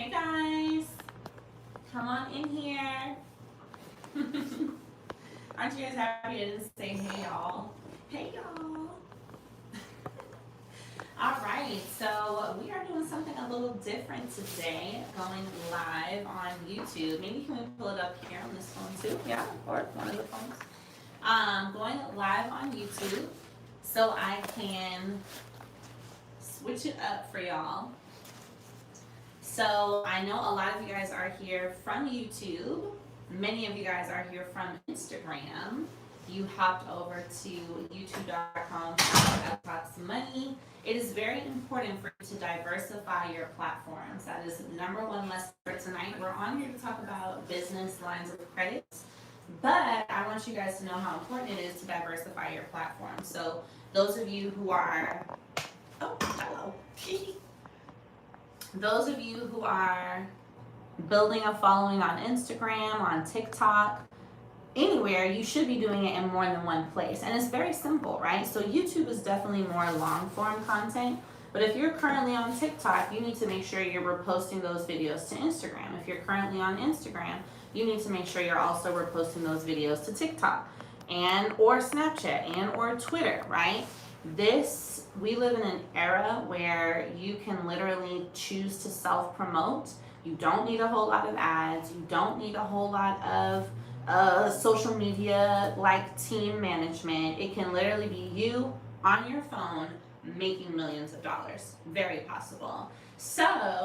Hey guys, come on in here. Aren't you guys happy to say hey y'all? Hey y'all. All right, so we are doing something a little different today, going live on YouTube. Maybe can we pull it up here on this phone too? Yeah, or one of the phones. Going live on YouTube so I can switch it up for y'all. So I know a lot of you guys are here from YouTube. Many of you guys are here from Instagram. You hopped over to youtube.com/Talks Money. It is very important for you to diversify your platforms. That is number one lesson for tonight. We're on here to talk about business lines of credit, but I want you guys to know how important it is to diversify your platform. So those of you who are, oh, hello. Those of you who are building a following on Instagram, on TikTok, anywhere, you should be doing it in more than one place. And it's very simple, right? So YouTube is definitely more long form content. But if you're currently on TikTok, you need to make sure you're reposting those videos to Instagram. If you're currently on Instagram, you need to make sure you're also reposting those videos to TikTok and or Snapchat and or Twitter, right? We live in an era where you can literally choose to self-promote. You don't need a whole lot of ads. You don't need a whole lot of social media like team management. It can literally be you on your phone making millions of dollars. Very possible. So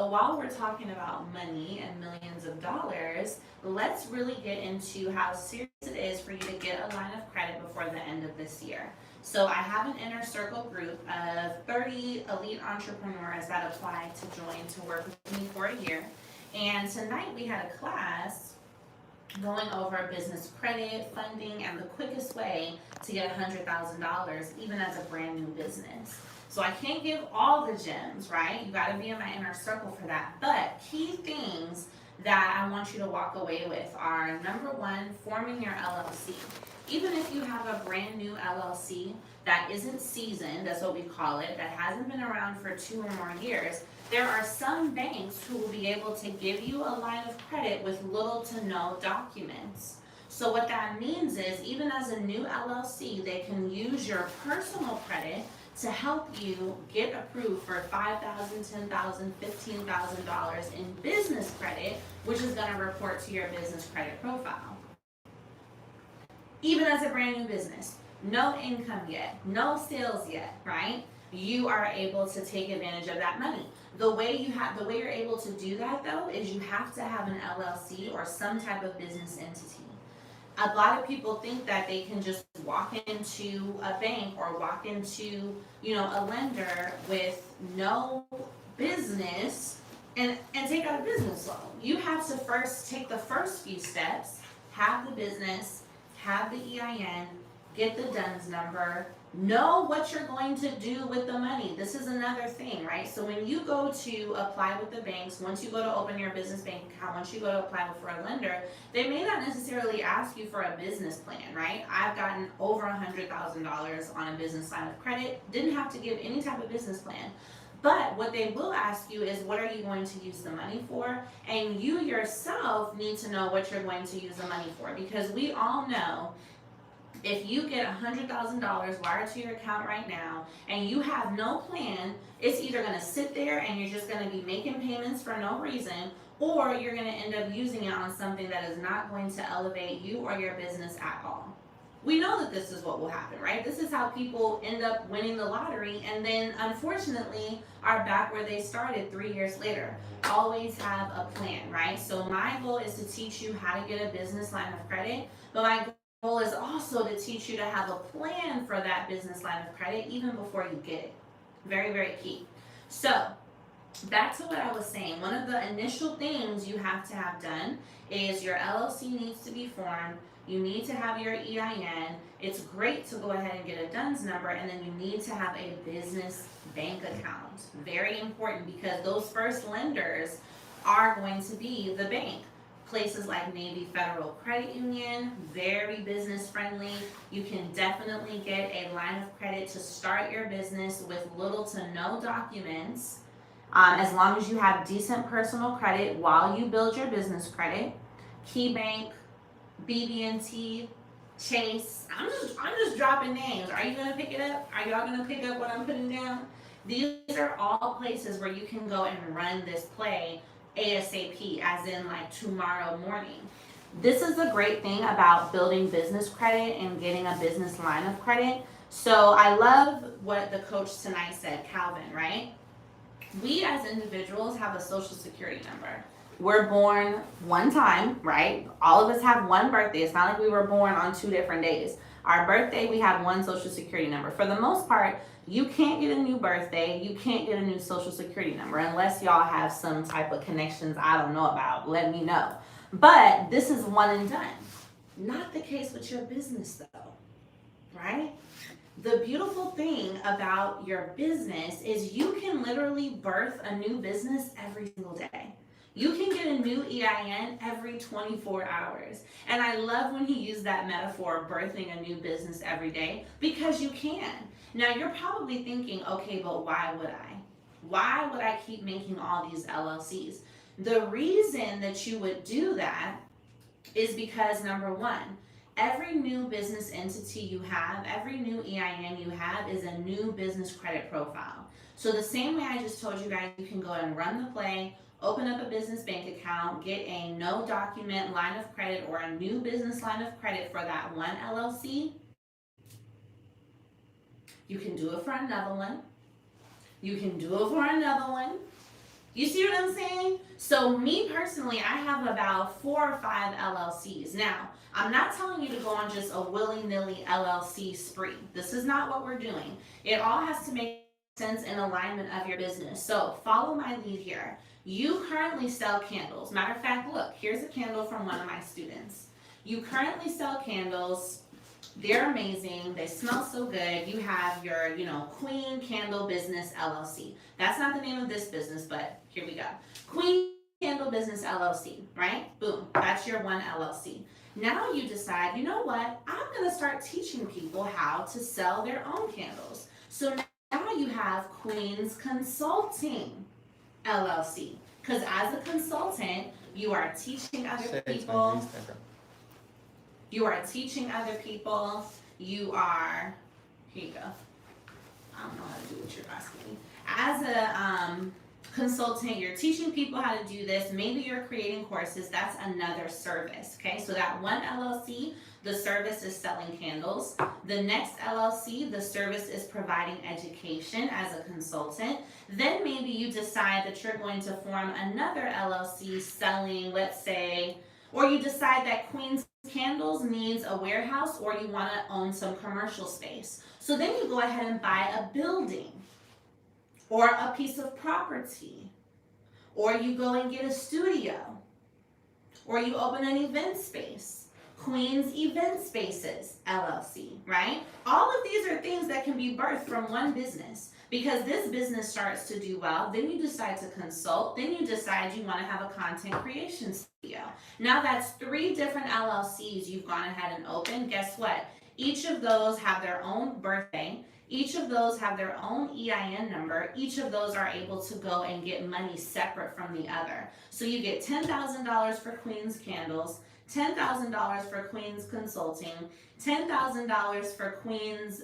while we're talking about money and millions of dollars, let's really get into how serious it is for you to get a line of credit before the end of this year. So I have an inner circle group of 30 elite entrepreneurs that applied to join to work with me for a year. And tonight we had a class going over business credit, funding, and the quickest way to get $100,000 even as a brand new business. So I can't give all the gems, right? You gotta be in my inner circle for that. But key things that I want you to walk away with are number one, forming your LLC. Even if you have a brand new LLC that isn't seasoned, that's what we call it, that hasn't been around for 2 or more years, there are some banks who will be able to give you a line of credit with little to no documents. So what that means is, even as a new LLC, they can use your personal credit to help you get approved for $5,000, $10,000, $15,000 in business credit, which is going to report to your business credit profile. Even as a brand new business, no income yet, no sales yet, right? You are able to take advantage of that money. The way you're able to do that though is you have to have an LLC or some type of business entity. A lot of people think that they can just walk into a bank or walk into, a lender with no business and take out a business loan. You have to first take the first few steps, have the business, have the EIN, get the DUNS number, know what you're going to do with the money. This is another thing, right? So when you go to apply with the banks, once you go to open your business bank account, once you go to apply for a lender, they may not necessarily ask you for a business plan, right? I've gotten over $100,000 on a business line of credit, didn't have to give any type of business plan. But what they will ask you is, what are you going to use the money for? And you yourself need to know what you're going to use the money for, because we all know if you get $100,000 wired to your account right now and you have no plan, it's either going to sit there and you're just going to be making payments for no reason, or you're going to end up using it on something that is not going to elevate you or your business at all. We know that this is what will happen, right? This is how people end up winning the lottery and then unfortunately are back where they started 3 years later. Always have a plan, right? So my goal is to teach you how to get a business line of credit, but my goal is also to teach you to have a plan for that business line of credit even before you get it. Very, very key. So back to what I was saying, one of the initial things you have to have done is your LLC needs to be formed. You need to have your EIN. It's great to go ahead and get a DUNS number, and then you need to have a business bank account. Very important, because those first lenders are going to be the bank. Places like Navy Federal Credit Union, very business friendly. You can definitely get a line of credit to start your business with little to no documents. As long as you have decent personal credit while you build your business credit. KeyBank, BB&T, Chase. I'm just dropping names. Are you gonna pick it up? Are y'all gonna pick up what I'm putting down? These are all places where you can go and run this play ASAP, as in like tomorrow morning. This is the great thing about building business credit and getting a business line of credit. So I love what the coach tonight said, Calvin, right? We as individuals have a social security number. We're born one time, right? All of us have one birthday. It's not like we were born on 2 different days. Our birthday, we have one social security number. For the most part, you can't get a new birthday, you can't get a new social security number unless y'all have some type of connections I don't know about. Let me know. But this is one and done. Not the case with your business though, right? The beautiful thing about your business is you can literally birth a new business every single day. You can get a new EIN every 24 hours. And I love when he used that metaphor of birthing a new business every day, because you can. Now you're probably thinking, okay, but why would I? Why would I keep making all these LLCs? The reason that you would do that is because, number one, every new business entity you have, every new EIN you have is a new business credit profile. So the same way I just told you guys, you can go and run the play, open up a business bank account, get a no document line of credit or a new business line of credit for that one LLC. You can do it for another one. You can do it for another one. You see what I'm saying? So me personally, I have about 4 or 5 LLCs. Now, I'm not telling you to go on just a willy-nilly LLC spree. This is not what we're doing. It all has to make sense in alignment of your business. So follow my lead here. You currently sell candles. Matter of fact, look, here's a candle from one of my students. You currently sell candles. They're amazing. They smell so good. You have your, Queen Candle Business LLC. That's not the name of this business, but here we go. Queen Candle Business LLC, right? Boom. That's your one LLC. Now you decide, you know what? I'm going to start teaching people how to sell their own candles. So now you have Queen's Consulting LLC. Because as a consultant, you are teaching other people. You are teaching other people. You are, here you go. I don't know how to do what you're asking me. As a consultant, you're teaching people how to do this. Maybe you're creating courses. That's another service, okay? So that one LLC, the service is selling candles. The next LLC, the service is providing education as a consultant. Then maybe you decide that you're going to form another LLC selling, let's say, or you decide that Queen's Candles needs a warehouse, or you want to own some commercial space. So then you go ahead and buy a building or a piece of property, or you go and get a studio, or you open an event space. Queen's Event Spaces LLC, right? All of these are things that can be birthed from one business. Because this business starts to do well, then you decide to consult, then you decide you want to have a content creation studio. Now that's 3 different LLCs you've gone ahead and opened. Guess what? Each of those have their own birthday. Each of those have their own EIN number. Each of those are able to go and get money separate from the other. So you get $10,000 for Queen's Candles, $10,000 for Queen's Consulting, $10,000 for Queen's,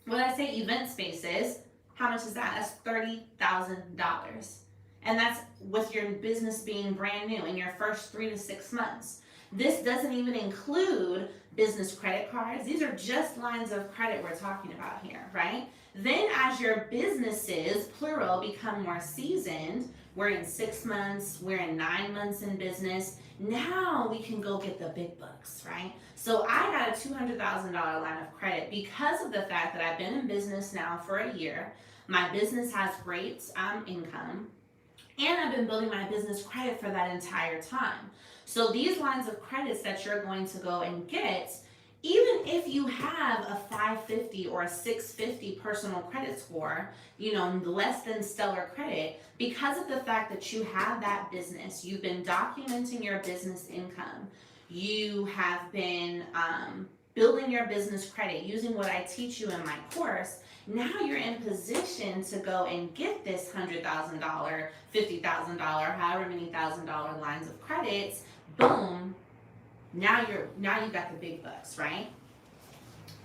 when I say event spaces, how much is that? That's $30,000. And that's with your business being brand new in your first 3 to 6 months. This doesn't even include business credit cards. These are just lines of credit we're talking about here, right? Then as your businesses, plural, become more seasoned, we're in 6 months, we're in 9 months in business, now we can go get the big bucks, right? So I got a $200,000 line of credit because of the fact that I've been in business now for a year. My business has great income, and I've been building my business credit for that entire time. So these lines of credits that you're going to go and get, even if you have a 550 or a 650 personal credit score, less than stellar credit, because of the fact that you have that business, you've been documenting your business income, you have been building your business credit, using what I teach you in my course, now you're in position to go and get this $100,000, $50,000, however many $1,000 lines of credits. Boom. Now you got the big bucks, right?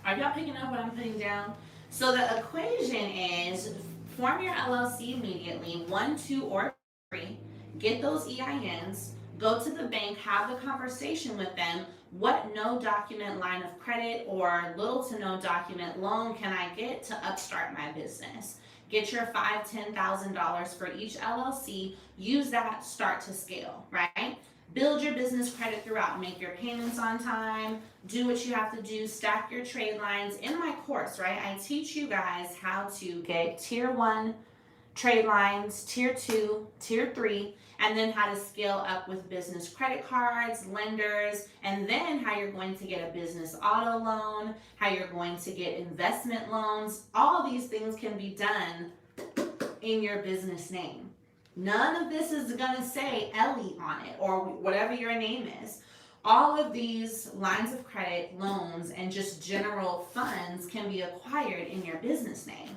Are y'all picking up what I'm putting down? So the equation is form your LLC immediately, 1, 2, or 3. Get those EINs. Go to the bank, have the conversation with them. What no document line of credit or little to no document loan can I get to upstart my business? Get your $5,000, $10,000 for each LLC. Use that, start to scale, right? Build your business credit throughout. Make your payments on time. Do what you have to do. Stack your trade lines. In my course, right, I teach you guys how to get tier 1 trade lines, tier 2, tier 3, and then how to scale up with business credit cards, lenders, and then how you're going to get a business auto loan, how you're going to get investment loans. All these things can be done in your business name. None of this is gonna say Ellie on it or whatever your name is. All of these lines of credit, loans, and just general funds can be acquired in your business name.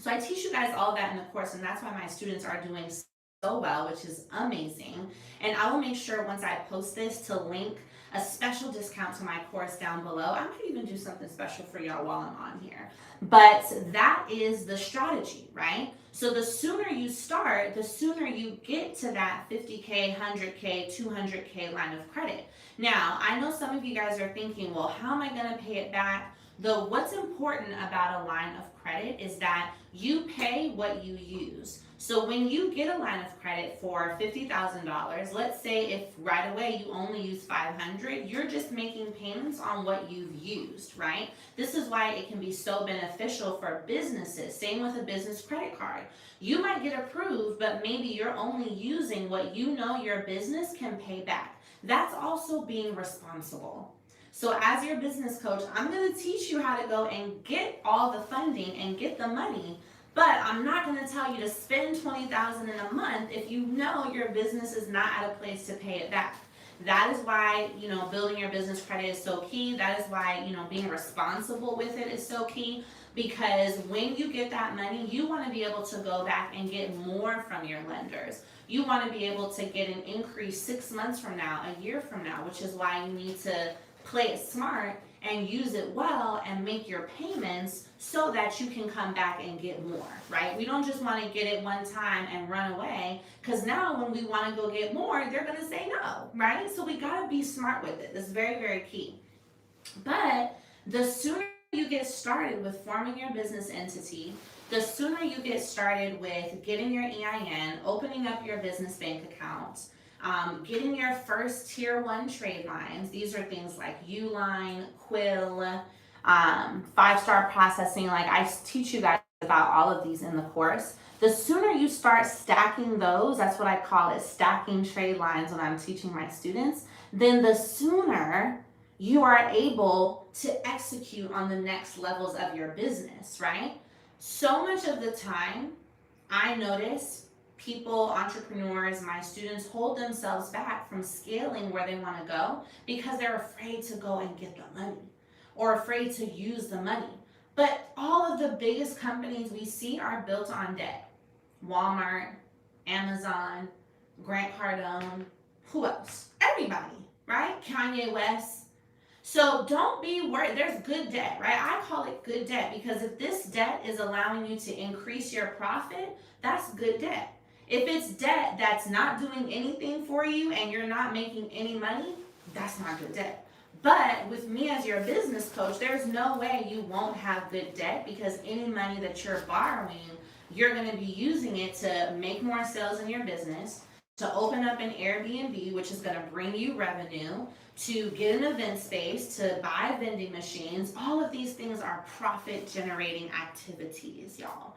So I teach you guys all of that in the course, and that's why my students are doing so well, which is amazing. And I will make sure once I post this to link a special discount to my course down below. I might even do something special for y'all while I'm on here. But that is the strategy, right? So the sooner you start, the sooner you get to that 50K, 100K, 200K line of credit. Now, I know some of you guys are thinking, well, how am I going to pay it back? Though what's important about a line of credit is that you pay what you use. So when you get a line of credit for $50,000, let's say if right away you only use $500, you're just making payments on what you've used, right? This is why it can be so beneficial for businesses. Same with a business credit card. You might get approved, but maybe you're only using what you know your business can pay back. That's also being responsible. So as your business coach, I'm going to teach you how to go and get all the funding and get the money, but I'm not going to tell you to spend $20,000 in a month if you know your business is not at a place to pay it back. That is why, building your business credit is so key. That is why, being responsible with it is so key, because when you get that money, you want to be able to go back and get more from your lenders. You want to be able to get an increase 6 months from now, a year from now, which is why you need to play it smart and use it well and make your payments so that you can come back and get more, right? We don't just want to get it one time and run away, because now when we want to go get more, they're going to say no, right? So we got to be smart with it. This is very, very key. But the sooner you get started with forming your business entity, the sooner you get started with getting your EIN, opening up your business bank account, getting your first tier 1 trade lines. These are things like Uline, Quill, 5-star processing. Like I teach you guys about all of these in the course. The sooner you start stacking those, that's what I call it, stacking trade lines when I'm teaching my students, then the sooner you are able to execute on the next levels of your business, right? So much of the time, I notice people, entrepreneurs, my students hold themselves back from scaling where they want to go because they're afraid to go and get the money or afraid to use the money. But all of the biggest companies we see are built on debt. Walmart, Amazon, Grant Cardone, who else? Everybody, right? Kanye West. So don't be worried. There's good debt, right? I call it good debt because if this debt is allowing you to increase your profit, that's good debt. If it's debt that's not doing anything for you and you're not making any money, that's not good debt. But with me as your business coach, there's no way you won't have good debt, because any money that you're borrowing, you're going to be using it to make more sales in your business, to open up an Airbnb, which is going to bring you revenue, to get an event space, to buy vending machines. All of these things are profit generating activities, y'all.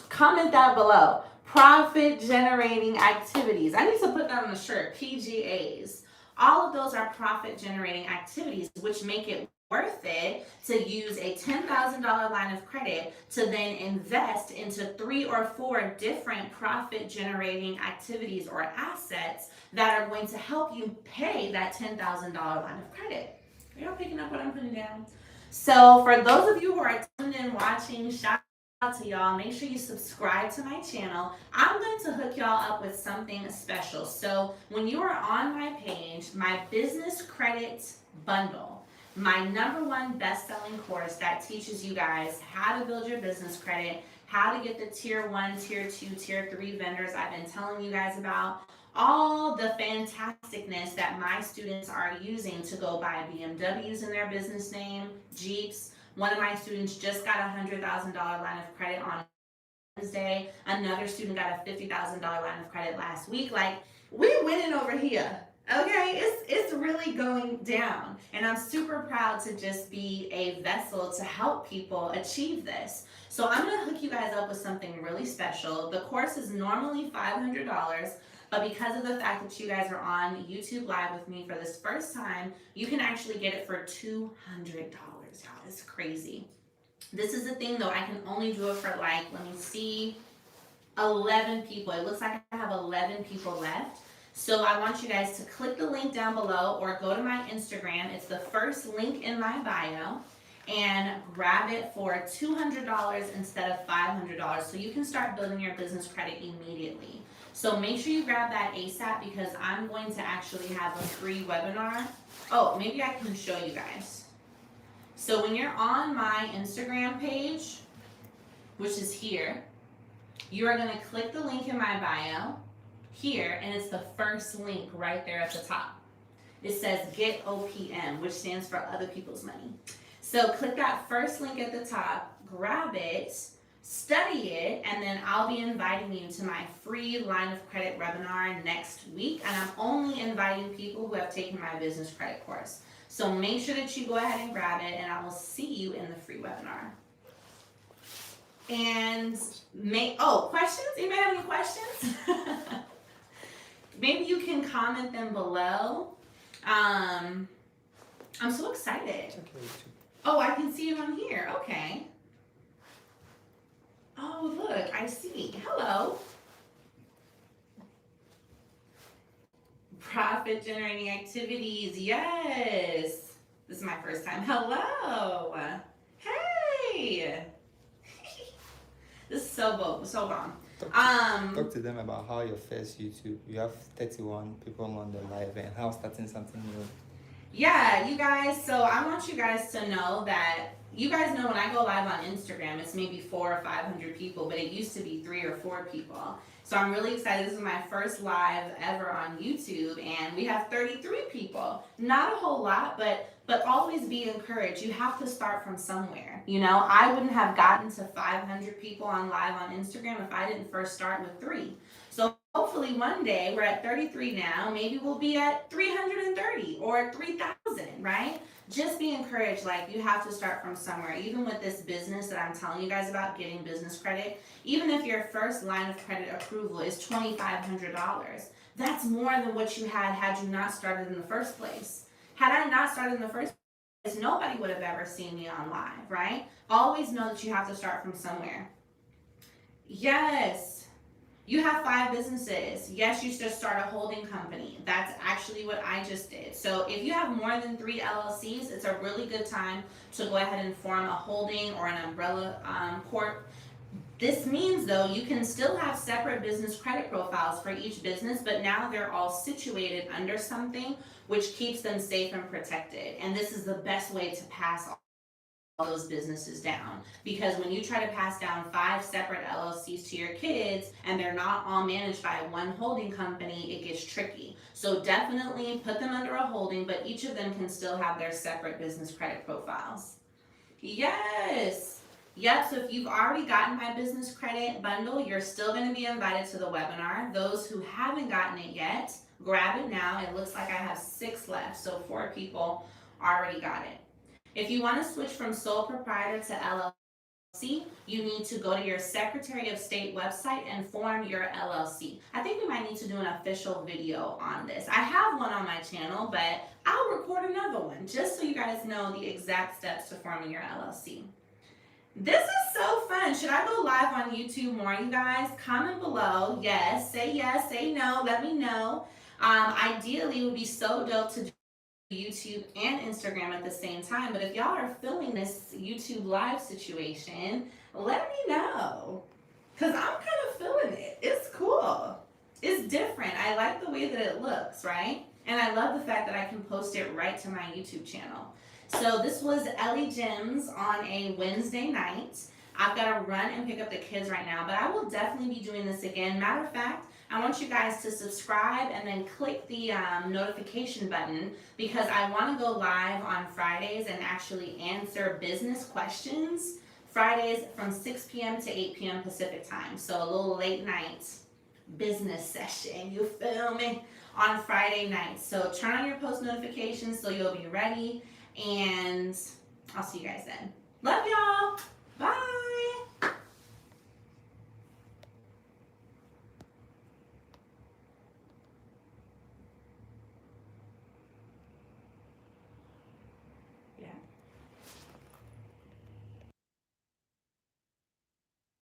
Comment that below. Profit generating activities. I need to put that on a shirt. PGAs. All of those are profit generating activities, which make it worth it to use a $10,000 line of credit to then invest into 3 or 4 different profit generating activities or assets that are going to help you pay that $10,000 line of credit. Are y'all picking up what I'm putting down? So for those of you who are tuned in watching, shout out to y'all. Make sure you subscribe to my channel. I'm going to hook y'all up with something special. So when you are on my page, my business credit bundle, my #1 best-selling course that teaches you guys how to build your business credit, how to get the tier 1, tier 2, tier 3 vendors I've been telling you guys about, all the fantasticness that my students are using to go buy BMWs in their business name, Jeeps. One of my students just got a $100,000 line of credit on Wednesday. Another student got a $50,000 line of credit last week. Like, we winning over here. Okay, it's really going down, and I'm super proud to just be a vessel to help people achieve this. So I'm gonna hook you guys up with something really special. The course is normally $500, but because of the fact that you guys are on YouTube Live with me for this first time, you can actually get it for $200, y'all. It's crazy. This is the thing though, I can only do it for like, let me see, 11 people. It looks like I have 11 people left. So I want you guys to click the link down below or go to my Instagram. It's the first link in my bio, and grab it for $200 instead of $500 so you can start building your business credit immediately. So make sure you grab that ASAP because I'm going to actually have a free webinar. Oh, maybe I can show you guys. So when you're on my Instagram page, which is here, you are going to click the link in my bio here, and it's the first link right there at the top. It says Get OPM, which stands for Other People's Money. So click that first link at the top, grab it, study it, and then I'll be inviting you to my free line of credit webinar next week. And I'm only inviting people who have taken my business credit course. So make sure that you go ahead and grab it, and I will see you in the free webinar. And questions? Anybody have any questions? Maybe you can comment them below. I'm so excited. Oh, I can see it on here. Okay. Oh, look, I see. Hello. Profit generating activities. Yes. This is my first time. Hello. Hey. This is so bomb. Talk to them about how your first YouTube, you have 31 people on the live, and how starting something new. Yeah, you guys, so I want you guys to know that, you guys know when I go live on Instagram, it's maybe 400 or 500 people, but it used to be 3 or 4 people. So I'm really excited. This is my first live ever on YouTube, and we have 33 people. Not a whole lot, but always be encouraged. You have to start from somewhere. You know, I wouldn't have gotten to 500 people on live on Instagram if I didn't first start with 3. So hopefully one day, we're at 33 now, maybe we'll be at 330 or 3,000, right? Just be encouraged. Like, you have to start from somewhere. Even with this business that I'm telling you guys about, getting business credit, even if your first line of credit approval is $2,500, that's more than what you had you not started in the first place. Had I not started in the first place, nobody would have ever seen me on live, right? Always know that you have to start from somewhere. Yes. You have 5 businesses. Yes, you should start a holding company. That's actually what I just did. So if you have more than 3 LLCs, it's a really good time to go ahead and form a holding or an umbrella corp. This means, though, you can still have separate business credit profiles for each business, but now they're all situated under something, which keeps them safe and protected. And this is the best way to pass all those businesses down, because when you try to pass down 5 separate LLCs to your kids and they're not all managed by one holding company, it gets tricky. So definitely put them under a holding, but each of them can still have their separate business credit profiles. Yes. Yep, so if you've already gotten my business credit bundle, you're still going to be invited to the webinar. Those who haven't gotten it yet, grab it now. It looks like I have 6 left, so 4 people already got it. If you want to switch from sole proprietor to LLC, you need to go to your Secretary of State website and form your LLC. I think we might need to do an official video on this. I have one on my channel, but I'll record another one just so you guys know the exact steps to forming your LLC. This is so fun. Should I go live on YouTube more, you guys? Comment below. Yes, say no, let me know. Ideally, it would be so dope to YouTube and Instagram at the same time. But if y'all are feeling this YouTube live situation, let me know. Because I'm kind of feeling it. It's cool. It's different. I like the way that it looks, right? And I love the fact that I can post it right to my YouTube channel. So this was Ellie Gems on a Wednesday night. I've got to run and pick up the kids right now, but I will definitely be doing this again. Matter of fact, I want you guys to subscribe and then click the notification button, because I want to go live on Fridays and actually answer business questions Fridays from 6 p.m. to 8 p.m. Pacific time. So a little late night business session, you feel me, on Friday nights. So turn on your post notifications so you'll be ready, and I'll see you guys then. Love y'all. Bye.